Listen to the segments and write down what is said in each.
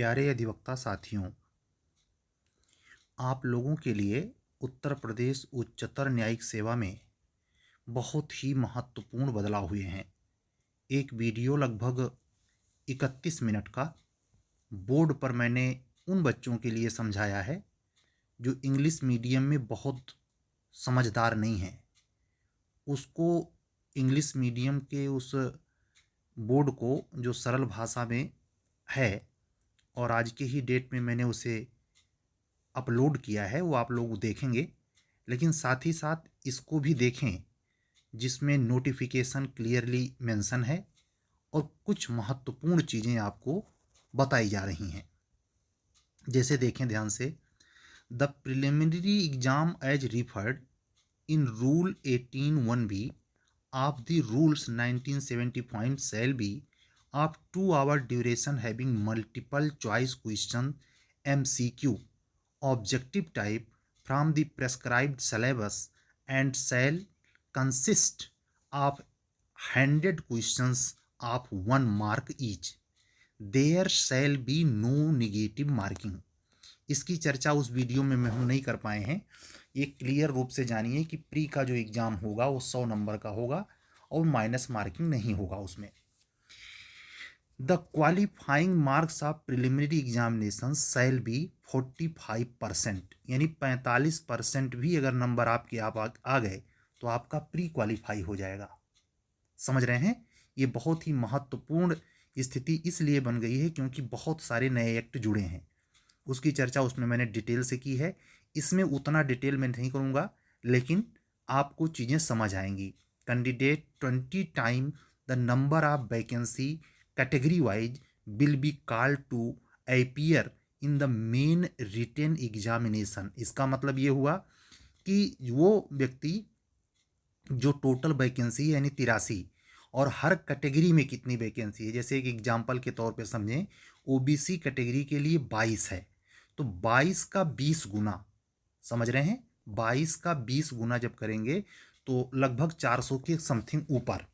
प्यारे अधिवक्ता साथियों, आप लोगों के लिए उत्तर प्रदेश उच्चतर न्यायिक सेवा में बहुत ही महत्वपूर्ण बदलाव हुए हैं। एक वीडियो लगभग 31 मिनट का बोर्ड पर मैंने उन बच्चों के लिए समझाया है जो इंग्लिश मीडियम में बहुत समझदार नहीं हैं। उसको इंग्लिश मीडियम के उस बोर्ड को जो सरल भाषा में है और आज के ही डेट में मैंने उसे अपलोड किया है, वो आप लोग देखेंगे। लेकिन साथ ही साथ इसको भी देखें जिसमें नोटिफिकेशन क्लियरली मेंशन है और कुछ महत्वपूर्ण चीज़ें आपको बताई जा रही हैं। जैसे देखें ध्यान से, the preliminary exam as referred in rule 18(1)(b) of the rules 1970 shall be of 2 hour duration, having multiple choice question MCQ objective type from the prescribed syllabus, and shall consist of 100 questions of 1 mark each. There shall be no negative marking. इसकी चर्चा उस video में हम नहीं कर पाए हैं। ये क्लियर रूप से जानिए कि प्री का जो एग्ज़ाम होगा वो 100 नंबर का होगा और माइनस मार्किंग नहीं होगा उसमें। The qualifying marks of preliminary examination shall be 45%, यानी 45% भी अगर नंबर आपके आ गए तो आपका प्री क्वालिफाई हो जाएगा। समझ रहे हैं? ये बहुत ही महत्वपूर्ण स्थिति इसलिए बन गई है क्योंकि बहुत सारे नए एक्ट जुड़े हैं। उसकी चर्चा उसमें मैंने डिटेल से की है। इसमें उतना डिटेल में नहीं करूँगा, लेकिन आपको चीज़ें समझ आएंगी। Candidate 20 time the number of vacancy category wise will be called to appear in the main written examination. इसका मतलब ये हुआ कि वो व्यक्ति जो टोटल वैकेंसी यानी 83 और हर कैटेगरी में कितनी वैकेंसी है, जैसे एक एग्जाम्पल के तौर पे समझें, ओबीसी कैटेगरी के लिए 22 है तो 22 का 20 गुना, समझ रहे हैं, 22 का 20 गुना जब करेंगे तो लगभग 400 के समथिंग ऊपर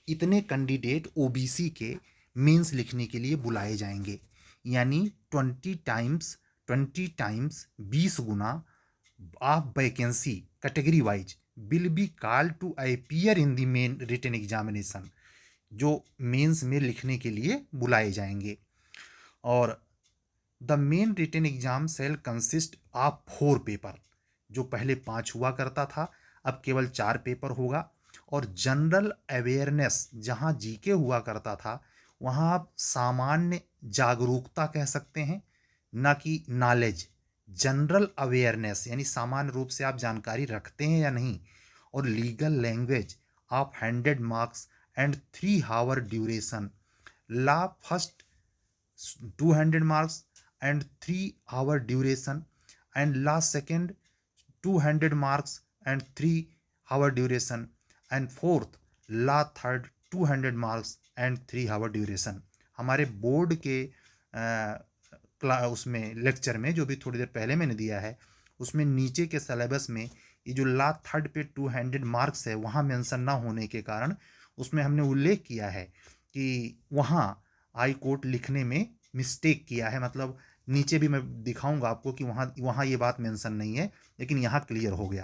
इतने कैंडिडेट ओबीसी के मेंस लिखने के लिए बुलाए जाएंगे। यानी 20 टाइम्स 20 गुना of vacancy category wise will be called to appear in the main written examination, जो मेंस में लिखने के लिए बुलाए जाएंगे। और the main written exam shall consist of 4 paper, जो पहले 5 हुआ करता था अब केवल 4 पेपर होगा। और जनरल अवेयरनेस, जहाँ जीके हुआ करता था वहाँ आप सामान्य जागरूकता कह सकते हैं, ना कि नॉलेज। जनरल अवेयरनेस यानी सामान्य रूप से आप जानकारी रखते हैं या नहीं। और legal language of 100 marks and 3 hour duration. Law first 200 marks and 3 hour duration, and last second 200 marks and 3 hour duration, and fourth law third 200 marks and 3 hour duration। हमारे बोर्ड के उसमें लेक्चर में जो भी थोड़ी देर पहले मैंने दिया है उसमें नीचे के सिलेबस में ये जो लॉ थर्ड पे 200 मार्क्स है वहाँ मेंशन ना होने के कारण उसमें हमने उल्लेख किया है कि वहाँ हाई कोर्ट लिखने में मिस्टेक किया है। मतलब नीचे भी मैं दिखाऊंगा आपको कि वहाँ वहाँ ये बात मेंशन नहीं है, लेकिन यहाँ क्लियर हो गया।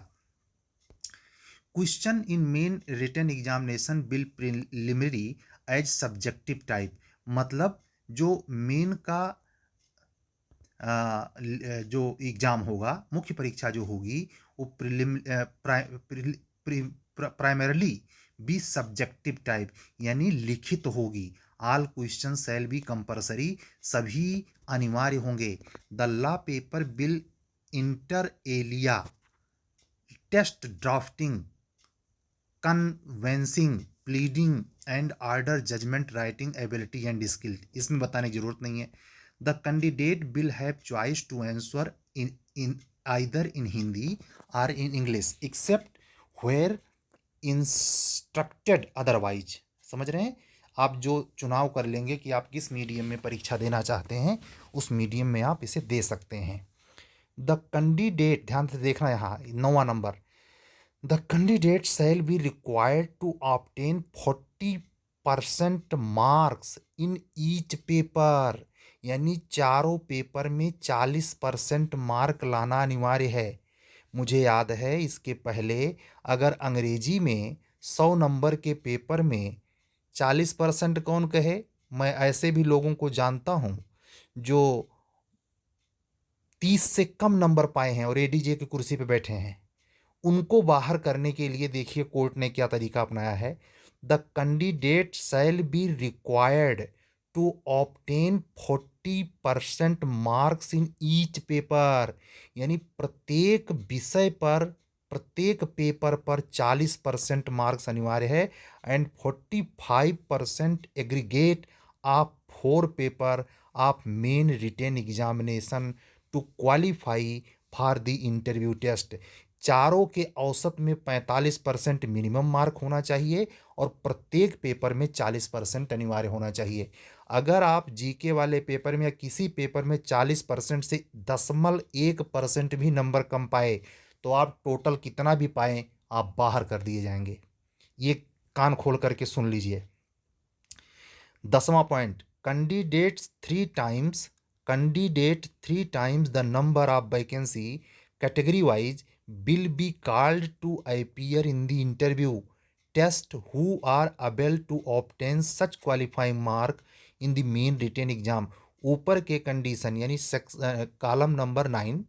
Question in main written examination will preliminary as subjective type, मतलब जो मेन का जो एग्जाम होगा, मुख्य परीक्षा जो होगी वो प्राइमरली बी सब्जेक्टिव टाइप यानी लिखित होगी। All question shall be compulsory, सभी अनिवार्य होंगे। The law paper will inter alia test drafting conveyancing pleading and order judgment writing ability and skill, इसमें बताने की जरूरत नहीं है। The candidate will have choice to answer in either in Hindi और in English except where instructed otherwise. समझ रहे हैं? आप जो चुनाव कर लेंगे कि आप किस मीडियम में परीक्षा देना चाहते हैं उस मीडियम में आप इसे दे सकते हैं। द कैंडिडेट, ध्यान से देखना यहाँ 9वां number, the candidate shall be required to obtain 40% marks in each paper, यानी चारों पेपर में 40% मार्क लाना अनिवार्य है। मुझे याद है इसके पहले अगर अंग्रेजी में 100 नंबर के पेपर में 40% कौन कहे, मैं ऐसे भी लोगों को जानता हूँ जो 30 से कम नंबर पाए हैं और एडीजे की कुर्सी पे बैठे हैं। उनको बाहर करने के लिए देखिए कोर्ट ने क्या तरीका अपनाया है। The candidate shall be required to obtain 40% marks in each paper, यानी प्रत्येक पेपर पर 40% मार्क्स अनिवार्य है and 45% aggregate of 4 paper of main written examination to qualify for the interview test. चारों के औसत में 45% मिनिमम मार्क होना चाहिए और प्रत्येक पेपर में 40% अनिवार्य होना चाहिए। अगर आप जीके वाले पेपर में या किसी पेपर में 40% से 0.1% भी नंबर कम पाए तो आप टोटल कितना भी पाए आप बाहर कर दिए जाएंगे। ये कान खोल करके सुन लीजिए। 10वां point, candidate 3 times the number of vacancy category wise will be called to appear in the interview test who are able to obtain such qualifying mark in the main written exam। ऊपर के condition यानी column number 9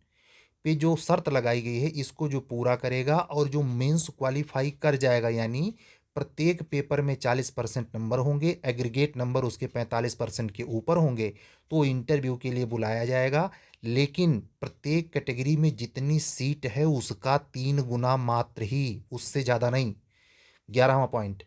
पे जो शर्त लगाई गई है इसको जो पूरा करेगा और जो मेंस क्वालिफाई कर जाएगा, यानी प्रत्येक पेपर में 40% नंबर होंगे, एग्रीगेट नंबर उसके 45% के ऊपर होंगे तो इंटरव्यू के लिए बुलाया जाएगा। लेकिन प्रत्येक कैटेगरी में जितनी सीट है उसका 3 गुना मात्र ही, उससे ज़्यादा नहीं। 11वां point,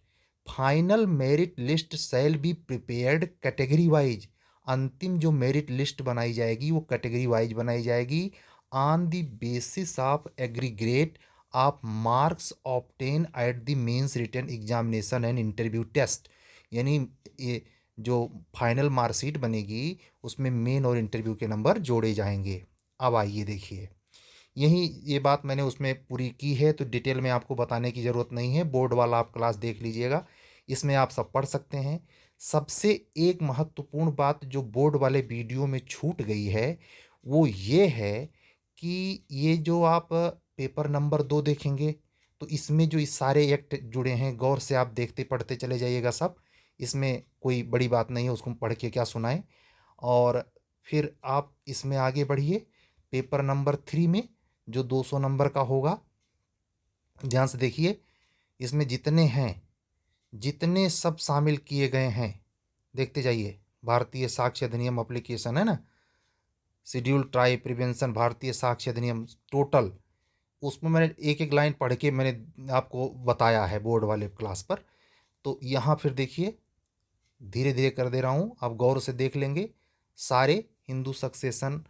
final merit list shall be prepared category wise. अंतिम जो मेरिट लिस्ट बनाई जाएगी वो कैटेगरी वाइज बनाई जाएगी on the basis of aggregate of marks obtain at the mains written examination and interview test. यानी ये जो फाइनल मार्कशीट बनेगी उसमें मेन और इंटरव्यू के नंबर जोड़े जाएंगे। अब आइए देखिए, यही ये बात मैंने उसमें पूरी की है तो डिटेल में आपको बताने की ज़रूरत नहीं है, बोर्ड वाला आप क्लास देख लीजिएगा, इसमें आप सब पढ़ सकते हैं। सबसे एक महत्वपूर्ण बात जो बोर्ड वाले वीडियो में छूट गई है वो ये है कि ये जो आप पेपर नंबर 2 देखेंगे तो इसमें जो इस सारे एक्ट जुड़े हैं गौर से आप देखते पढ़ते चले जाइएगा सब, इसमें कोई बड़ी बात नहीं है, उसको पढ़ के क्या सुनाएं। और फिर आप इसमें आगे बढ़िए, पेपर नंबर 3 में जो 200 नंबर का होगा, ध्यान से देखिए इसमें जितने हैं जितने सब शामिल किए गए हैं देखते जाइए। भारतीय साक्ष्य अधिनियम एप्लीकेशन है ना, शेड्यूल ट्राइब प्रिवेंशन भारतीय साक्ष्य अधिनियम टोटल, उसमें मैंने एक एक लाइन पढ़ के मैंने आपको बताया है बोर्ड वाले क्लास पर। तो यहाँ फिर देखिए धीरे धीरे कर दे रहा हूँ, आप गौर से देख लेंगे सारे हिंदू सक्सेशन।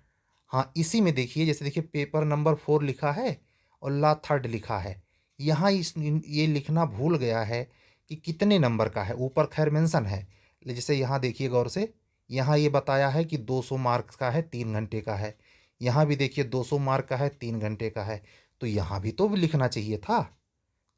हाँ इसी में देखिए, जैसे देखिए पेपर नंबर 4 लिखा है और ला 3rd लिखा है, यहाँ ये लिखना भूल गया है कि कितने नंबर का है, ऊपर खैर मेंशन है जैसे यहाँ देखिए गौर से, यहाँ ये बताया है कि 200 मार्क्स का है 3 घंटे का है, यहाँ भी देखिए 200 मार्क का है 3 घंटे का है, तो यहाँ भी तो लिखना चाहिए था,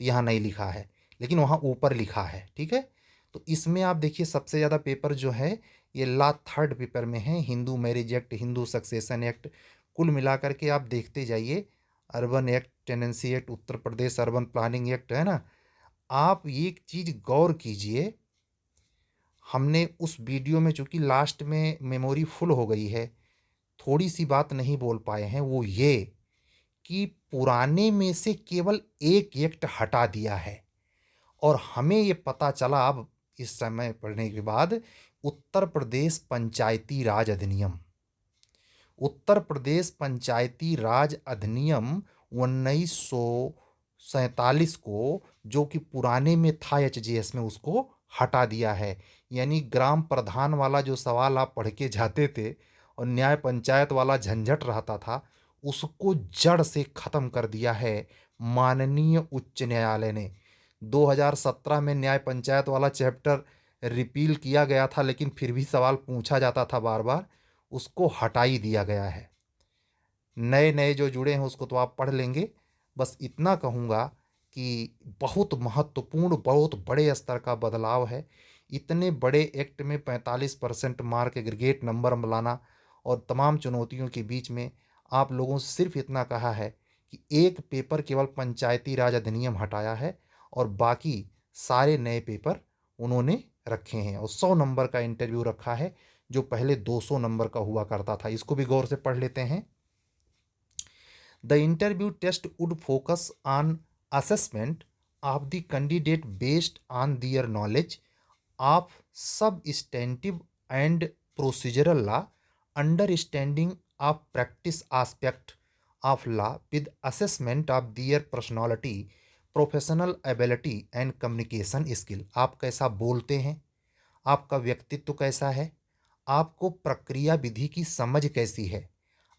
तो यहाँ नहीं लिखा है लेकिन वहाँ ऊपर लिखा है। ठीक है, तो इसमें आप देखिए सबसे ज़्यादा पेपर जो है ये ला 3rd पेपर में है, Hindu marriage act, Hindu succession act, कुल मिलाकर के आप देखते जाइए, urban act, tenancy act, Uttar Pradesh urban planning act है ना। आप एक चीज़ गौर कीजिए, हमने उस वीडियो में चूंकि लास्ट में मेमोरी फुल हो गई है थोड़ी सी बात नहीं बोल पाए हैं, वो ये कि पुराने में से केवल एक एक्ट हटा दिया है और हमें ये पता चला अब इस समय पढ़ने के बाद, उत्तर प्रदेश पंचायती राज अधिनियम, उत्तर प्रदेश पंचायती राज अधिनियम 1947 को, जो कि पुराने में था एचजीएस में, उसको हटा दिया है। यानी ग्राम प्रधान वाला जो सवाल आप पढ़ के जाते थे और न्याय पंचायत वाला झंझट रहता था उसको जड़ से खत्म कर दिया है माननीय उच्च न्यायालय ने। 2017 में न्याय पंचायत वाला चैप्टर रिपील किया गया था लेकिन फिर भी सवाल पूछा जाता था बार बार, उसको हटा ही दिया गया है। नए नए जो जुड़े हैं उसको तो आप पढ़ लेंगे, बस इतना कहूँगा कि बहुत महत्वपूर्ण बहुत बड़े स्तर का बदलाव है। इतने बड़े एक्ट में 45% मार्क एग्रीगेट नंबर लाना और तमाम चुनौतियों के बीच में आप लोगों से सिर्फ इतना कहा है कि एक पेपर केवल पंचायती राज अधिनियम हटाया है और बाकी सारे नए पेपर उन्होंने रखे हैं और 100 नंबर का इंटरव्यू रखा है जो पहले 200 नंबर का हुआ करता था। इसको भी गौर से पढ़ लेते हैं। The interview test would focus on assessment of the candidate based on their knowledge of substantive and procedural law, understanding of practice aspect of law with assessment of their personality, professional ability and communication skill. आप कैसा बोलते हैं, आपका व्यक्तित्व कैसा है, आपको प्रक्रिया विधि की समझ कैसी है,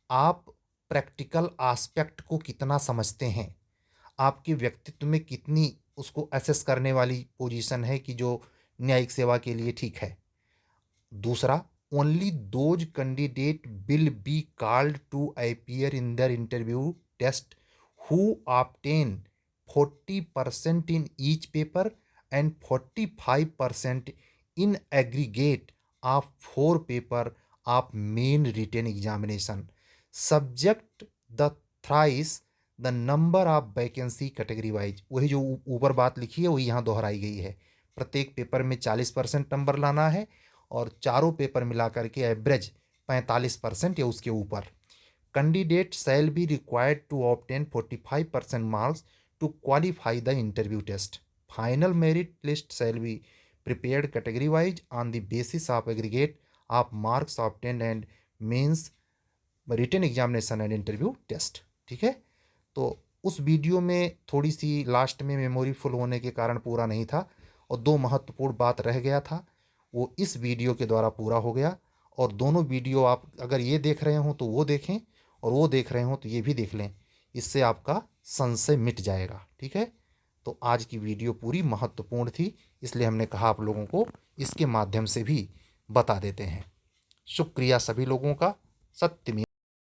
आप प्रैक्टिकल आस्पेक्ट को कितना समझते हैं, आपके व्यक्तित्व में कितनी उसको असेस करने वाली पोजीशन है कि जो न्यायिक सेवा के लिए ठीक है। दूसरा, only those candidate will be called to appear in the interview test who obtain 40% in each paper and 45% in aggregate of 4 paper of main written examination subject the thrice the number of vacancy category wise. वही जो ऊपर बात लिखी है वही यहाँ दोहराई गई है। प्रत्येक पेपर में 40% नंबर लाना है और चारों पेपर मिला करके एवरेज 45% या उसके ऊपर। Candidate shall be required to obtain 45% marks to qualify the interview test. Final merit list shall be prepared category wise on the basis of aggregate of marks obtained and means written examination and interview test। ठीक है, तो उस video में थोड़ी सी last में memory full होने के कारण पूरा नहीं था और 2 महत्वपूर्ण बात रह गया था, वो इस वीडियो के द्वारा पूरा हो गया। और दोनों वीडियो आप अगर ये देख रहे हो तो वो देखें और वो देख रहे हो तो ये भी देख लें, इससे आपका संशय मिट जाएगा। ठीक है, तो आज की वीडियो पूरी महत्वपूर्ण थी, इसलिए हमने कहा आप लोगों को इसके माध्यम से भी बता देते हैं। शुक्रिया सभी लोगों का। सत्य में